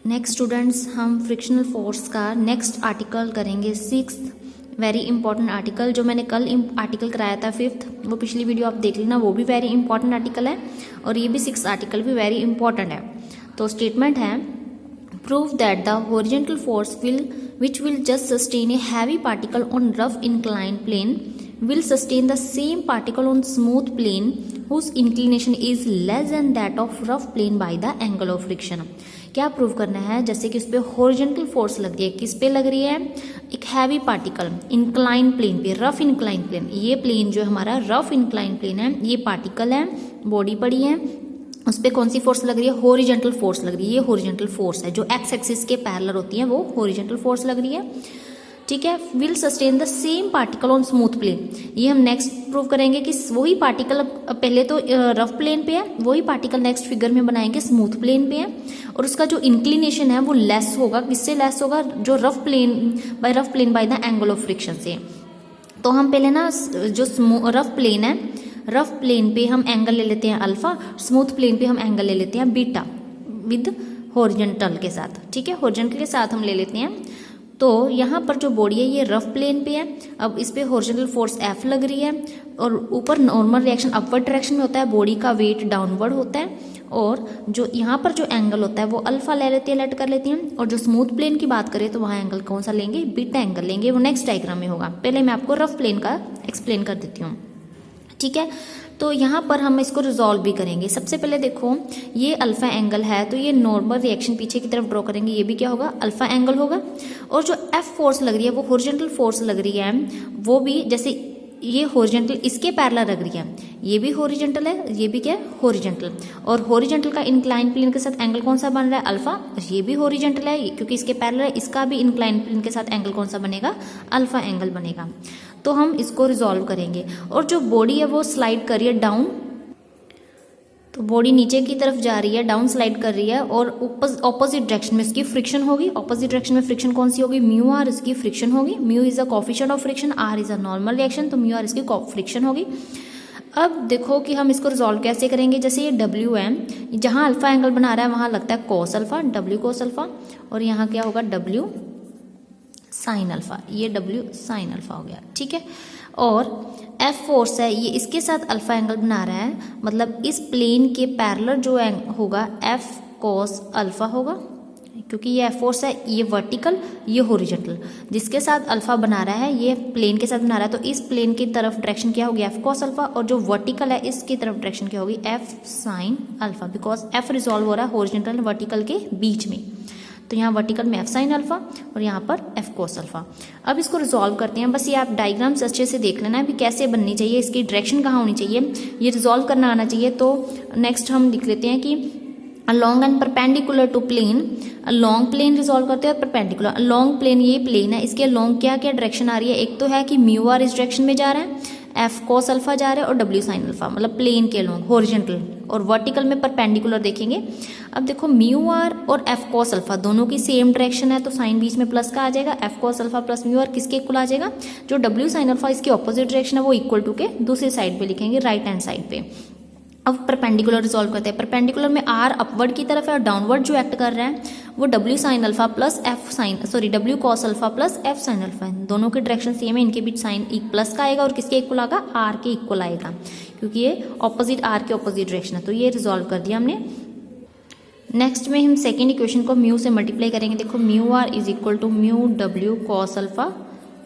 Next students, हम frictional force का next article करेंगे 6th, वेरी इंपॉर्टेंट आर्टिकल। जो मैंने कल आर्टिकल कराया था 5th, वो पिछली वीडियो आप देख लेना, वो भी वेरी इंपॉर्टेंट आर्टिकल है और ये भी 6th आर्टिकल भी वेरी इंपॉर्टेंट है। तो स्टेटमेंट है, prove that the horizontal force which will just sustain a heavy particle on rough inclined plane will sustain the same particle on smooth plane whose inclination is less than that of rough plane by the angle of friction। क्या prove करना है? जैसे कि उस पर horizontal force लग रही है, किस पे लग रही है? एक हैवी पार्टिकल इंक्लाइन प्लेन पे, रफ इंक्लाइन प्लेन। ये प्लेन जो हमारा रफ इंक्लाइन प्लेन है, ये पार्टिकल है, बॉडी पड़ी है, उस पर कौन सी फोर्स लग रही है? हॉरिजॉन्टल फोर्स लग रही है। ये हॉरिजॉन्टल फोर्स है जो एक्स एक्सिस के पैरेलल होती है, वो हॉरिजॉन्टल फोर्स लग रही है। ठीक है, will sustain the same particle on smooth plane. ये हम नेक्स्ट प्रूव करेंगे कि वही पार्टिकल पहले तो रफ प्लेन पे है, वही पार्टिकल नेक्स्ट फिगर में बनाएंगे स्मूथ प्लेन पे है, और उसका जो इंक्लिनेशन है वो लेस होगा। किससे लेस होगा? जो rough plane by the angle of friction से। तो हम पहले ना जो रफ प्लेन है, रफ प्लेन पे हम एंगल ले लेते हैं अल्फा, स्मूथ प्लेन पे हम एंगल ले लेते हैं बीटा विद हॉरिजॉन्टल के साथ। ठीक है, हॉरिजॉन्टल के साथ हम ले लेते हैं। तो यहाँ पर जो बॉडी है ये रफ प्लेन पे है, अब इस पे हॉरिजॉन्टल फोर्स F लग रही है और ऊपर नॉर्मल रिएक्शन अपवर्ड डायरेक्शन में होता है, बॉडी का वेट डाउनवर्ड होता है, और जो यहाँ पर जो एंगल होता है वो अल्फा ले लेती है, लेट कर लेती हैं। और जो स्मूथ प्लेन की बात करें तो वहाँ एंगल कौन सा लेंगे? बीटा एंगल लेंगे, वो नेक्स्ट डायग्राम में होगा। पहले मैं आपको रफ प्लेन का एक्सप्लेन कर देती हूँ। ठीक है, तो यहाँ पर हम इसको रिजॉल्व भी करेंगे। सबसे पहले देखो, ये अल्फा एंगल है तो ये नॉर्मल रिएक्शन पीछे की तरफ ड्रॉ करेंगे, ये भी क्या होगा? अल्फा एंगल होगा। और जो एफ फोर्स लग रही है वो हॉरिजॉन्टल फोर्स लग रही है, वो भी जैसे ये हॉरिजॉन्टल इसके पैरेलल लग रही है, ये भी हॉरिजॉन्टल है, ये भी क्या है? हॉरिजॉन्टल। और हॉरिजॉन्टल का इंक्लाइन प्लेन के साथ एंगल कौन सा बन रहा है? अल्फा। ये भी हॉरिजॉन्टल है क्योंकि इसके पैरेलल है, इसका भी इंक्लाइन प्लेन के साथ एंगल कौन सा बनेगा? अल्फा एंगल बनेगा। तो हम इसको रिजॉल्व करेंगे। और जो बॉडी है वो स्लाइड कर रही है डाउन, तो बॉडी नीचे की तरफ जा रही है, डाउन स्लाइड कर रही है, और ऑपोजिट डायरेक्शन में इसकी फ्रिक्शन होगी। ऑपोजिट डायरेक्शन में फ्रिक्शन कौन सी होगी? म्यू आर इसकी फ्रिक्शन होगी। Mu is a coefficient of friction, R is a normal reaction, तो म्यू आर इसकी फ्रिक्शन होगी। अब देखो कि हम इसको रिजॉल्व कैसे करेंगे। जैसे ये डब्ल्यू है, जहाँ अल्फा एंगल बना रहा है वहाँ लगता है cos alpha, W cos alpha, और यहाँ क्या होगा? W sine alpha. ये डब्ल्यू साइन अल्फा हो गया। ठीक है, और एफ फोर्स है, ये इसके साथ अल्फा एंगल बना रहा है, मतलब इस प्लेन के पैरेलल जो होगा एफ कॉस अल्फा होगा, क्योंकि ये एफ फोर्स है, ये वर्टिकल, ये हॉरिजॉन्टल। जिसके साथ अल्फा बना रहा है ये प्लेन के साथ बना रहा है, तो इस प्लेन की तरफ डायरेक्शन क्या होगी? एफ कॉस अल्फा, और जो वर्टिकल है इसकी तरफ डायरेक्शन क्या होगी? F sine alpha, because F resolve हो रहा है हॉरिजॉन्टल वर्टिकल के बीच में। तो यहाँ वर्टिकल में एफ साइन अल्फा और यहाँ पर एफ कोस अल्फा। अब इसको रिजॉल्व करते हैं। बस ये आप डायग्राम्स अच्छे से देख लेना है भी कैसे बननी चाहिए, इसकी डायरेक्शन कहाँ होनी चाहिए, ये रिजॉल्व करना आना चाहिए। तो नेक्स्ट हम लिख लेते हैं कि along and perpendicular to plane, long plane resolve करते हैं और परपेंडिकुलर। लॉन्ग प्लेन ये प्लेन है, इसके लॉन्ग क्या क्या डायरेक्शन आ रही है? एक तो है कि म्यू आर इस डायरेक्शन में जा रहा है, एफ कोस अल्फा जा रहा है, और डब्ल्यू साइन अल्फा, मतलब प्लेन के लॉन्ग हॉरिजॉन्टल, और वर्टिकल में परपेंडिकुलर देखेंगे। अब देखो म्यू आर और एफ कोस अल्फा दोनों की सेम डायरेक्शन है, तो साइन बीच में प्लस का आ जाएगा, F cos alpha plus mu R किसके इक्वल आ जाएगा? जो डब्ल्यू साइन अल्फा इसकी ऑपोजिट डायरेक्शन है वो इक्वल टू के दूसरी साइड पे लिखेंगे, राइट हैंड साइड पे। अब परपेंडिकुलर रिजॉल्व करते हैं। परपेंडिकुलर में आर अपवर्ड की तरफ है और डाउनवर्ड जो एक्ट कर रहा है वो W sine alpha plus W cos alpha plus F sine alpha है। दोनों की डायरेक्शन सेम है, इनके बीच साइन प्लस का आएगा और किसके इक्वल आएगा? आर के इक्वल आएगा, क्योंकि ये ऑपोजिट आर के ऑपोजिट डायरेक्शन है। तो ये रिजॉल्व कर दिया हमने। नेक्स्ट में हम सेकेंड इक्वेशन को म्यू से मल्टीप्लाई करेंगे। देखो mu R is equal to mu W cos alpha,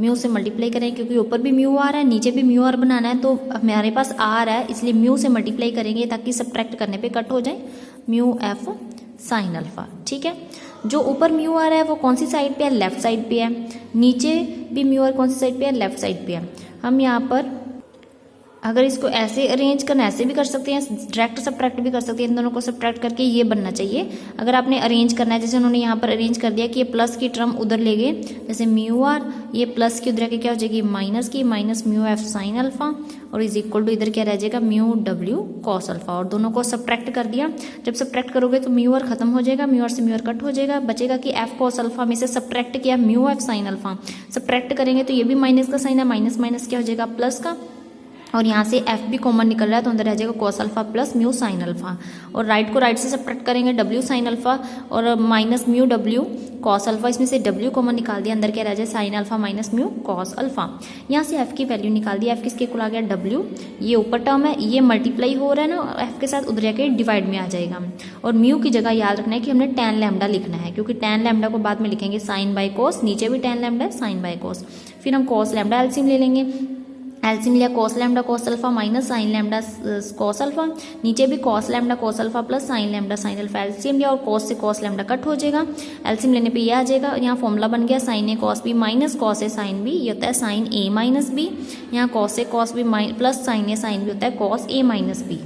mu से मल्टीप्लाई करेंगे क्योंकि ऊपर भी म्यू आर है, नीचे भी म्यू आर बनाना है, तो हमारे पास आर है इसलिए म्यू से मल्टीप्लाई करेंगे ताकि सब्ट्रैक्ट करने पे कट हो जाए, म्यू एफ साइन अल्फा। ठीक है, जो ऊपर म्यू आर है वो कौन सी साइड पे है? लेफ्ट साइड पे है। नीचे भी म्यू आर कौन सी साइड पे है? लेफ्ट साइड पे है। हम यहाँ पर अगर इसको ऐसे अरेंज करना ऐसे भी कर सकते हैं, डायरेक्ट सब्ट्रैक्ट भी कर सकते हैं, इन दोनों को सब्ट्रैक्ट करके ये बनना चाहिए। अगर आपने अरेंज करना है, जैसे उन्होंने यहाँ पर अरेंज कर दिया कि ये प्लस की टर्म उधर ले गए, जैसे म्यू आर ये प्लस की उधर के क्या हो जाएगी? माइनस की, minus mu F sine alpha, और इज इक्वल टू इधर क्या रह जाएगा? म्यू डब्ल्यू कॉस अल्फा, और दोनों को सब्ट्रैक्ट कर दिया। जब सब्ट्रैक्ट करोगे तो म्यू आर खत्म हो जाएगा, म्यू आर से म्यू आर कट हो जाएगा, बचेगा कि एफ कॉस अल्फा में से सब्ट्रैक्ट किया mu F sine alpha, subtract करेंगे तो ये भी माइनस का साइन है, माइनस माइनस क्या हो जाएगा? प्लस का, और यहाँ से एफ भी कॉमन निकल रहा है तो अंदर रह जाएगा cos alpha plus mu sine alpha, और राइट को राइट से सब्ट्रैक्ट करेंगे डब्ल्यू साइन अल्फा और minus mu W cos alpha, इसमें से डब्ल्यू कॉमन निकाल दिया, अंदर क्या रह जाए sine alpha minus mu cos alpha. यहाँ से एफ की वैल्यू निकाल दी, एफ किसके इक्वल आ गया डब्ल्यू, ये ऊपर टर्म है, ये मल्टीप्लाई हो रहा है ना एफ के साथ, उधर जाके डिवाइड में आ जाएगा। और म्यू की जगह याद रखना है कि हमने tan लैम्डा लिखना है, क्योंकि tan लैम्डा को बाद में लिखेंगे साइन बाय कोस, नीचे भी tan लैम्डा है साइन बाय कोस, फिर हम कॉस लैम्डा एलसीएम ले लेंगे, एलसीएम लिया cos lambda cos alpha minus sign lambda cos alpha, नीचे भी cos lambda cos alpha plus sign lambda sine alpha, LCM लिया और कॉस से कॉस लैम्डा कट हो जाएगा, एलसीएम लेने पे ये आ जाएगा, यहाँ फॉर्मूला बन गया sine A cos B minus cos A sine B, ये होता है साइन ए माइनस बी, यहाँ cos A cos B plus sine A sine B होता है कॉस ए माइनस बी।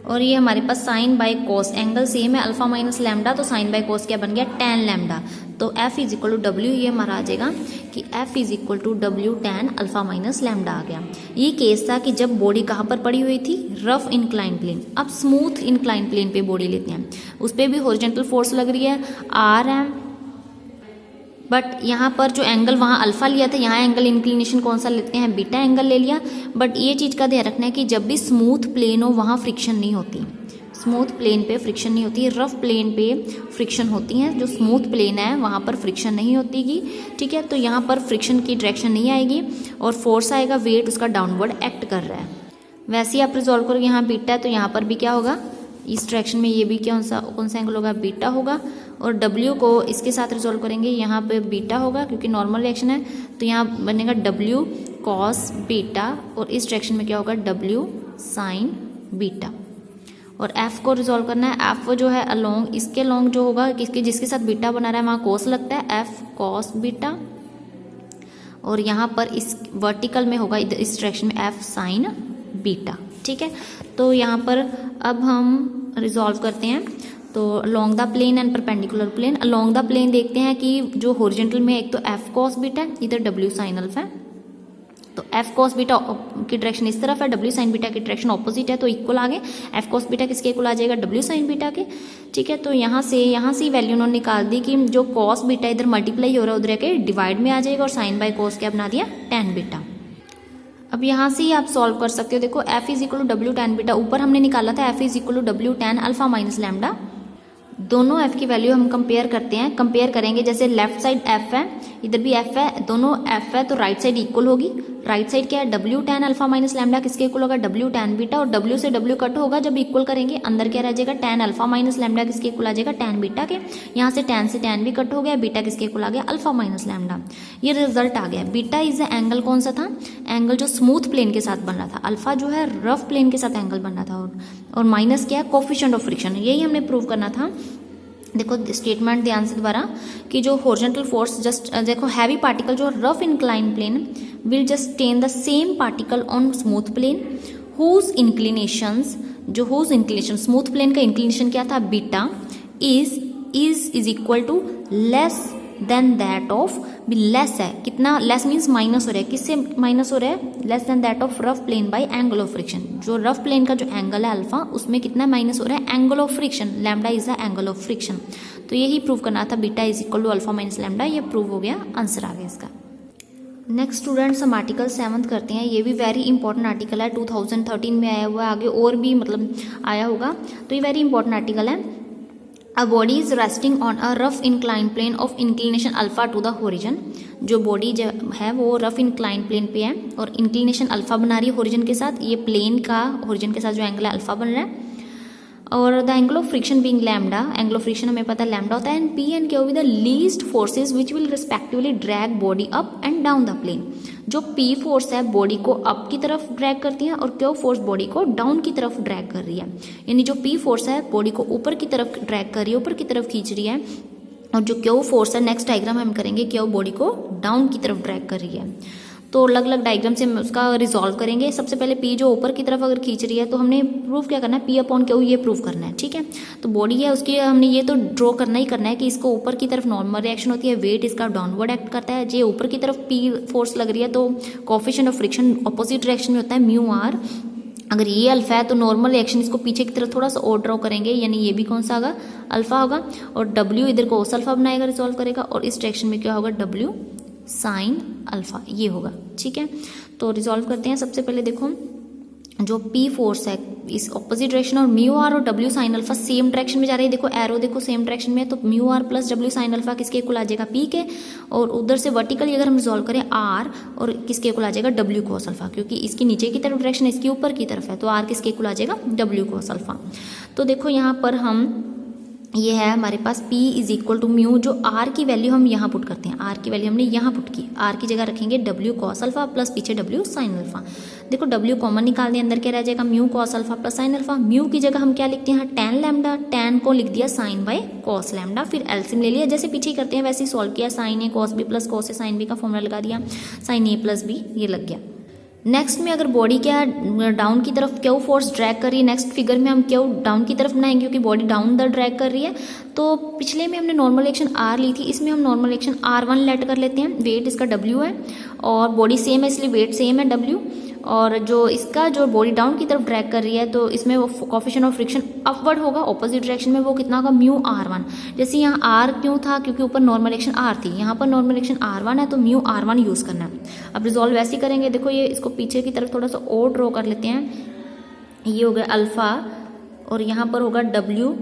और ये हमारे पास sine by cos angle same है अल्फा माइनस लैम्डा, तो साइन बाय कोस क्या बन गया tan लैम्डा, तो f is equal to W, ये हमारा आ जाएगा कि f is equal to W tan alpha minus lambda आ गया। ये केस था कि जब बॉडी कहाँ पर पड़ी हुई थी, रफ इंक्लाइन प्लेन। अब स्मूथ इंक्लाइन प्लेन पे बॉडी लेते हैं, उस पर भी हॉरिजॉन्टल फोर्स लग रही है r है, बट यहाँ पर जो एंगल वहाँ अल्फा लिया था, यहाँ एंगल इंक्लिनेशन कौन सा लेते हैं, बीटा एंगल ले लिया। बट ये चीज़ का ध्यान रखना है कि जब भी स्मूथ प्लेन हो वहाँ फ्रिक्शन नहीं होती, स्मूथ प्लेन पे फ्रिक्शन नहीं होती, रफ प्लेन पे फ्रिक्शन होती हैं। जो स्मूथ प्लेन है वहाँ पर फ्रिक्शन नहीं होती गी, ठीक है। तो यहाँ पर फ्रिक्शन की डायरेक्शन नहीं आएगी और फोर्स आएगा, वेट उसका डाउनवर्ड एक्ट कर रहा है। वैसे ही आप रिजॉल्व करोगे, यहाँ बीटा है तो यहाँ पर भी क्या होगा, इस डायरेक्शन में ये भी कौन सा एंगल होगा, बीटा होगा। और डब्ल्यू को इसके साथ रिजॉल्व करेंगे, यहाँ पे बीटा होगा क्योंकि नॉर्मल रिएक्शन है, तो यहाँ बनेगा डब्ल्यू कॉस बीटा, और इस डायरेक्शन में क्या होगा डब्ल्यू साइन बीटा। और एफ को रिजॉल्व करना है, एफ जो है अलोंग, इसके अलोंग जो होगा जिसके साथ बीटा बना रहा है वहाँ कोस लगता है, एफ कॉस बीटा। और यहाँ पर इस वर्टिकल में होगा इस डायरेक्शन में एफ साइन बीटा, ठीक है। तो यहाँ पर अब हम रिजॉल्व करते हैं, तो along the plane and perpendicular plane. Along the plane देखते हैं कि जो हॉरिजॉन्टल में एक तो एफ कॉस बीटा है, इधर डब्ल्यू साइन अल्फा है, तो एफ कॉस बीटा की डायरेक्शन इस तरफ है, डब्ल्यू साइन बीटा की डायरेक्शन ऑपोजिट है, तो इक्वल आ गए। एफ कॉस बीटा किसके इक्वल आ जाएगा, डब्ल्यू साइन बीटा के, ठीक है। तो यहाँ से वैल्यू उन्होंने निकाल दी कि जो कॉस बीटा इधर मल्टीप्लाई हो रहा है उधर के डिवाइड में आ जाएगा, और साइन बाय कॉस क्या बना दिया, tan बीटा। अब यहाँ से ही आप सॉल्व कर सकते हो, देखो f is equal to W tan beta, ऊपर हमने निकाला था f is equal to W tan alpha minus lambda. दोनों f की वैल्यू हम कंपेयर करते हैं, कंपेयर करेंगे, जैसे लेफ्ट साइड f है, इधर भी f है, दोनों f है तो राइट साइड इक्वल होगी। राइट साइड क्या है, W tan alpha minus lambda किसके इक्वल होगा, डब्ल्यू tan बीटा, और w से w कट होगा जब इक्वल करेंगे, अंदर क्या रह जाएगा tan अल्फा माइनस लैम्डा किसके इक्वल आ जाएगा, tan बीटा के। यहाँ से tan भी कट हो गया, बीटा किसके इक्वल आ गया, अल्फा माइनस लैम्डा। ये रिजल्ट आ गया। बीटा इज द एंगल कौन सा था, एंगल जो स्मूथ प्लेन के साथ बन रहा था, अल्फा जो है रफ प्लेन के साथ एंगल बन रहा था, और माइनस क्या है, कोफिशिएंट ऑफ फ्रिक्शन, यही हमने प्रूव करना था। देखो स्टेटमेंट ध्यान से दोबारा, कि जो हॉरिजॉन्टल फोर्स जस्ट देखो हैवी पार्टिकल जो rough incline plane will just ten the same particle on smooth plane whose inclination smooth plane का इंक्लिनेशन क्या था, beta is equal to less than that of, less है, कितना less means minus हो रहा है, किससे माइनस हो रहा है, less than that of rough plane by angle of friction. जो रफ प्लेन का जो एंगल है अल्फा, उसमें कितना माइनस हो रहा है, angle of friction, lambda is the angle of friction. तो यही प्रूव करना था, beta is equal to alpha minus lambda, ये प्रूव हो गया, आंसर आ गया इसका। नेक्स्ट स्टूडेंट्स हम आर्टिकल 7 करते हैं, ये भी वेरी इंपॉर्टेंट आर्टिकल है, 2013 में आया हुआ है, आगे और भी मतलब आया होगा, तो ये वेरी इंपॉर्टेंट आर्टिकल है। A body is resting on a rough inclined plane of inclination alpha to the horizon। जो बॉडी है वो रफ इंक्लाइन प्लेन पे है और इंक्लिनेशन अल्फा बना रही है होरिजन के साथ, ये प्लेन का होरिजन के साथ जो एंगल है अल्फा बन रहा है। और the angle of friction being lambda, angle of friction हमें पता है लैम्डा होता है, and P and Q with the least forces which will respectively drag body up and down the plane. जो पी फोर्स है बॉडी को up की तरफ ड्रैग करती है और क्यू फोर्स बॉडी को डाउन की तरफ ड्रैग कर रही है। यानी जो पी फोर्स है बॉडी को ऊपर की तरफ ड्रैग कर रही है, ऊपर की तरफ खींच रही है, और जो क्यू फोर्स है नेक्स्ट डायग्राम हम करेंगे, क्यू बॉडी को डाउन की तरफ ड्रैग कर रही है। तो अलग अलग डायग्राम से उसका रिजॉल्व करेंगे। सबसे पहले पी जो ऊपर की तरफ अगर खींच रही है तो हमने प्रूफ क्या करना है, पी अपॉन क्यू ये प्रूफ करना है, ठीक है। तो बॉडी है उसकी हमने ये तो ड्रॉ करना ही करना है कि इसको ऊपर की तरफ नॉर्मल रिएक्शन होती है, वेट इसका डाउनवर्ड एक्ट करता है। जो ऊपर की तरफ पी फोर्स लग रही है तो coefficient of friction opposite direction में होता है म्यू आर। अगर ये अल्फा है तो नॉर्मल रिएक्शन इसको पीछे की तरफ थोड़ा सा और ड्रॉ करेंगे, यानी ये भी कौन सा होगा, अल्फा होगा। और डब्ल्यू इधर कोस अल्फा बनाएगा, रिजॉल्व करेगा, और इस डायरेक्शन में क्या होगा, डब्ल्यू साइन अल्फा ये होगा, ठीक है। तो रिजॉल्व करते हैं। सबसे पहले देखो जो पी फोर्स है इस ऑपोजिट डायरेक्शन और म्यू आर और W sine alpha same direction में जा रही है। देखो एरो देखो सेम डायरेक्शन में है, तो mu R plus W sine alpha किसके इक्वल आ जाएगा पी के, और उधर से वर्टिकली अगर हम रिजॉल्व करें आर और किसके इक्वल आ जाएगा डब्ल्यू कॉस अल्फा, क्योंकि इसकी नीचे की तरफ डायरेक्शन इसकी ऊपर की तरफ है, तो आर किसके इक्वल आ जाएगा डब्ल्यू कॉस अल्फा। तो देखो यहाँ पर हम ये है हमारे पास P is equal to mu, जो R की वैल्यू हम यहाँ पुट करते हैं, R की वैल्यू हमने यहाँ पुट की, R की जगह रखेंगे W कॉस अल्फा प्लस पीछे W साइन अल्फा। देखो W कॉमन निकाल दिया, अंदर क्या रह जाएगा mu cos alpha plus sine alpha. Mu की जगह हम क्या लिखते हैं यहाँ टैन लैम्डा, टैन को लिख दिया साइन बाय कॉस लैम्डा, फिर एलसीएम ले लिया, जैसे पीछे करते हैं वैसे ही सॉल्व किया, sign A cos B plus cos A sine B का फॉर्मूला लगा दिया, साइन ए प्लस बी ये लग गया। नेक्स्ट में अगर बॉडी क्या डाउन की तरफ क्यू फोर्स ड्रैग कर रही है, नेक्स्ट फिगर में हम क्यू डाउन की तरफ बनाएंगे क्योंकि बॉडी डाउन द ड्रैग कर रही है। तो पिछले में हमने नॉर्मल एक्शन आर ली थी, इसमें हम नॉर्मल एक्शन R1 लेट कर लेते हैं। वेट इसका W है और बॉडी सेम है इसलिए वेट सेम है W, और जो इसका जो बॉडी डाउन की तरफ ड्रैग कर रही है तो इसमें वो कोफिशिएंट ऑफ फ्रिक्शन अपवर्ड होगा ऑपोजिट डायरेक्शन में, वो कितना होगा म्यू R1। जैसे यहाँ R क्यों था, क्योंकि ऊपर नॉर्मल एक्शन R थी, यहाँ पर नॉर्मल एक्शन R1 है तो म्यू R1 यूज़ करना है। अब रिजॉल्व वैसे ही करेंगे, देखो ये इसको पीछे की तरफ थोड़ा सा और ड्रॉ कर लेते हैं, ये हो गया अल्फा और यहाँ पर होगा W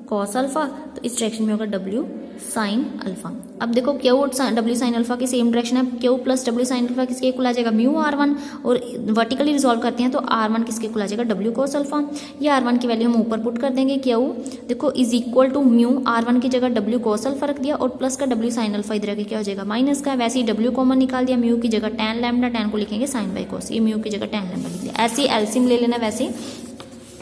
कॉस अल्फा, तो इस डायरेक्शन में होगा W साइन अल्फा। अब देखो क्यू W साइन अल्फा की सेम डायरेक्शन है, Q plus W sign alpha किसके इक्वल आ जाएगा म्यू R1, और वर्टिकली रिजॉल्व करते हैं तो R1 किसके इक्वल आ जाएगा W कॉस अल्फा। ये R1 की वैल्यू हम ऊपर पुट कर देंगे, क्यू देखो is equal to mu R1 की जगह W कॉस अल्फा रख दिया और प्लस का W साइन अल्फा इधर आके क्या हो जाएगा माइनस का, वैसे ही W कॉमन निकाल दिया, म्यू की जगह टैन लैम्डा, टैन को लिखेंगे साइन बाई कॉस, ये म्यू की जगह टैन लैम्डा लिख दिया। ऐसे ही एलसीएम ले लेना, वैसे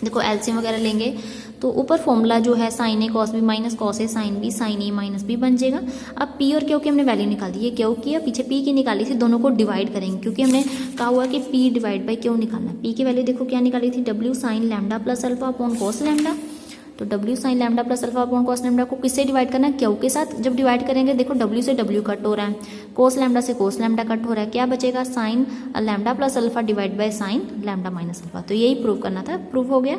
देखो एलसीएम वगैरह लेंगे तो ऊपर फॉर्मूला जो है sine A cos B minus cos A sine B sign A minus B बन जाएगा। अब पी और क्यू की हमने वैल्यू निकाल दी, ये क्यू की है पीछे पी की निकाली थी, दोनों को डिवाइड करेंगे क्योंकि हमने कहा हुआ कि पी डिवाइड बाई क्यू निकालना है। पी की वैल्यू देखो क्या निकाली थी W sine lambda plus alpha upon cos lambda, तो W sine lambda plus alpha upon cos lambda को किससे डिवाइड करना है क्यू के साथ। जब डिवाइड करेंगे देखो डब्ल्यू से डब्ल्यू कट हो रहा है, कॉस लैम्डा से कॉस लैम्डा कट हो रहा है, क्या बचेगा sign lambda plus alpha divide by sine lambda minus alpha. तो यही प्रूव करना था, प्रूव हो गया।